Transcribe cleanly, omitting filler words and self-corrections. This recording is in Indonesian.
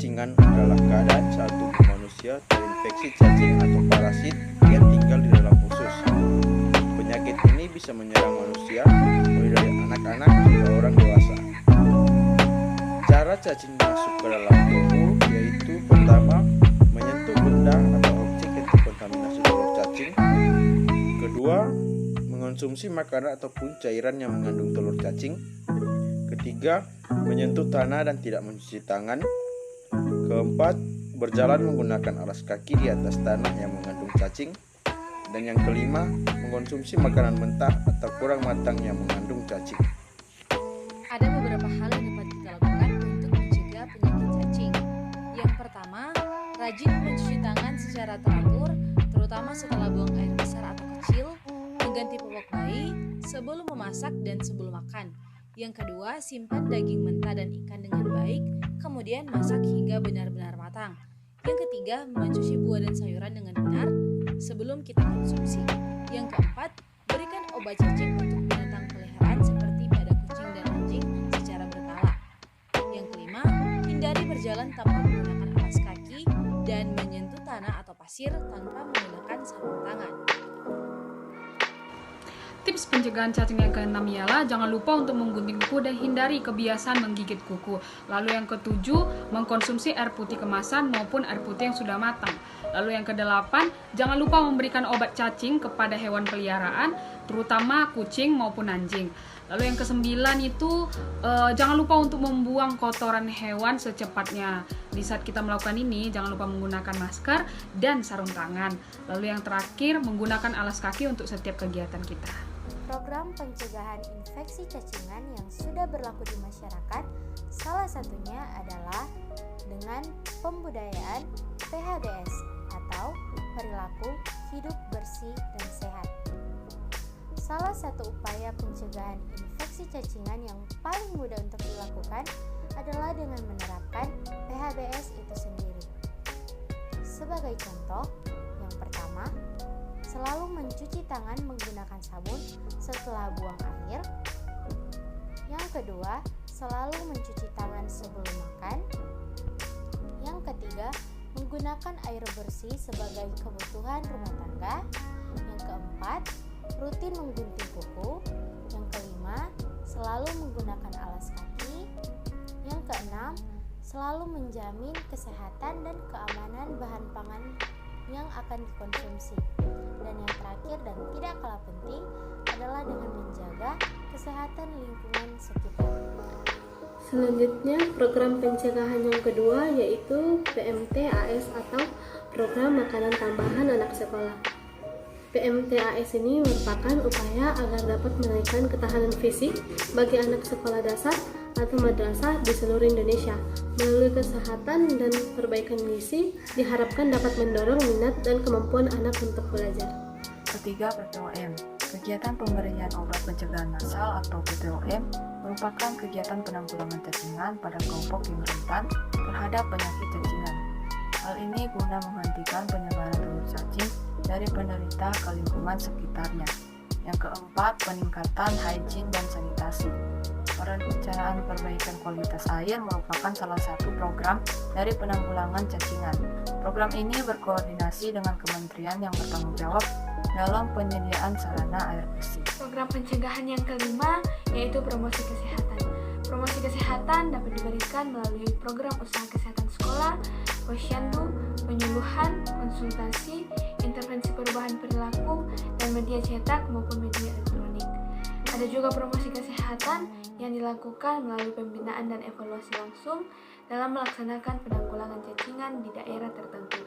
cacingan adalah keadaan saat tubuh manusia terinfeksi cacing atau parasit yang tinggal di dalam usus. Penyakit ini bisa menyerang manusia mulai dari anak-anak hingga orang dewasa. Cara cacing masuk ke dalam tubuh yaitu pertama, menyentuh benda atau objek yang terkontaminasi telur cacing. Kedua, mengonsumsi makanan ataupun cairan yang mengandung telur cacing. Ketiga, menyentuh tanah dan tidak mencuci tangan. Keempat, berjalan menggunakan alas kaki di atas tanah yang mengandung cacing. Dan yang kelima, mengonsumsi makanan mentah atau kurang matang yang mengandung cacing. Ada beberapa hal yang dapat kita lakukan untuk mencegah penyakit cacing. Yang pertama, rajin mencuci tangan secara teratur, terutama setelah buang air besar atau kecil, mengganti popok bayi sebelum memasak dan sebelum makan. Yang kedua, simpan daging mentah dan ikan dengan baik, kemudian masak hingga benar-benar matang. Yang ketiga, mencuci buah dan sayuran dengan benar sebelum kita konsumsi. Yang keempat, berikan obat cacing untuk binatang peliharaan seperti pada kucing dan anjing secara berkala. Yang kelima, hindari berjalan tanpa menggunakan alas kaki dan menyentuh tanah atau pasir tanpa menggunakan sarung tangan. Tips pencegahan cacing yang keenam ialah jangan lupa untuk menggunting kuku dan hindari kebiasaan menggigit kuku. Lalu yang ketujuh, mengkonsumsi air putih kemasan maupun air putih yang sudah matang. Lalu yang kedelapan, jangan lupa memberikan obat cacing kepada hewan peliharaan, terutama kucing maupun anjing. Lalu yang kesembilan itu, jangan lupa untuk membuang kotoran hewan secepatnya. Di saat kita melakukan ini, jangan lupa menggunakan masker dan sarung tangan. Lalu yang terakhir, menggunakan alas kaki untuk setiap kegiatan kita. Program pencegahan infeksi cacingan yang sudah berlaku di masyarakat, salah satunya adalah dengan pembudayaan PHBS atau perilaku hidup bersih dan sehat. Salah satu upaya pencegahan infeksi cacingan yang paling mudah untuk dilakukan adalah dengan menerapkan PHBS itu sendiri. Sebagai contoh, yang pertama, selalu mencuci tangan menggunakan sabun setelah buang air. Yang kedua, selalu mencuci tangan sebelum makan. Yang ketiga, menggunakan air bersih sebagai kebutuhan rumah tangga. Yang keempat, rutin menggunting kuku. Yang kelima, selalu menggunakan alas kaki. Yang keenam, selalu menjamin kesehatan dan keamanan bahan pangan yang akan dikonsumsi. Dan yang terakhir dan tidak kalah penting adalah dengan menjaga kesehatan lingkungan sekitar. Selanjutnya, program pencegahan yang kedua yaitu PMTAS atau Program Makanan Tambahan Anak Sekolah. PMTAS ini merupakan upaya agar dapat menaikkan ketahanan fisik bagi anak sekolah dasar atau madrasah di seluruh Indonesia. Melalui kesehatan dan perbaikan gizi, diharapkan dapat mendorong minat dan kemampuan anak untuk belajar. Ketiga, PPOM. Kegiatan pemberian obat pencegahan massal atau PPOM merupakan kegiatan penanggulangan cacingan pada kelompok yang rentan terhadap penyakit cacingan. Hal ini guna menghentikan penyebaran telur cacing dari penderita ke lingkungan sekitarnya. Yang keempat, peningkatan hygiene dan sanitasi. Perencanaan perbaikan kualitas air merupakan salah satu program dari penanggulangan cacingan. Program ini berkoordinasi dengan kementerian yang bertanggung jawab dalam penyediaan sarana air bersih. Program pencegahan yang kelima yaitu promosi kesehatan. Promosi kesehatan dapat diberikan melalui program usaha kesehatan sekolah, posyandu, penyuluhan, konsultasi, intervensi perubahan perilaku, dan media cetak maupun media elektronik. Ada juga promosi kesehatan yang dilakukan melalui pembinaan dan evaluasi langsung dalam melaksanakan penanggulangan cacingan di daerah tertentu.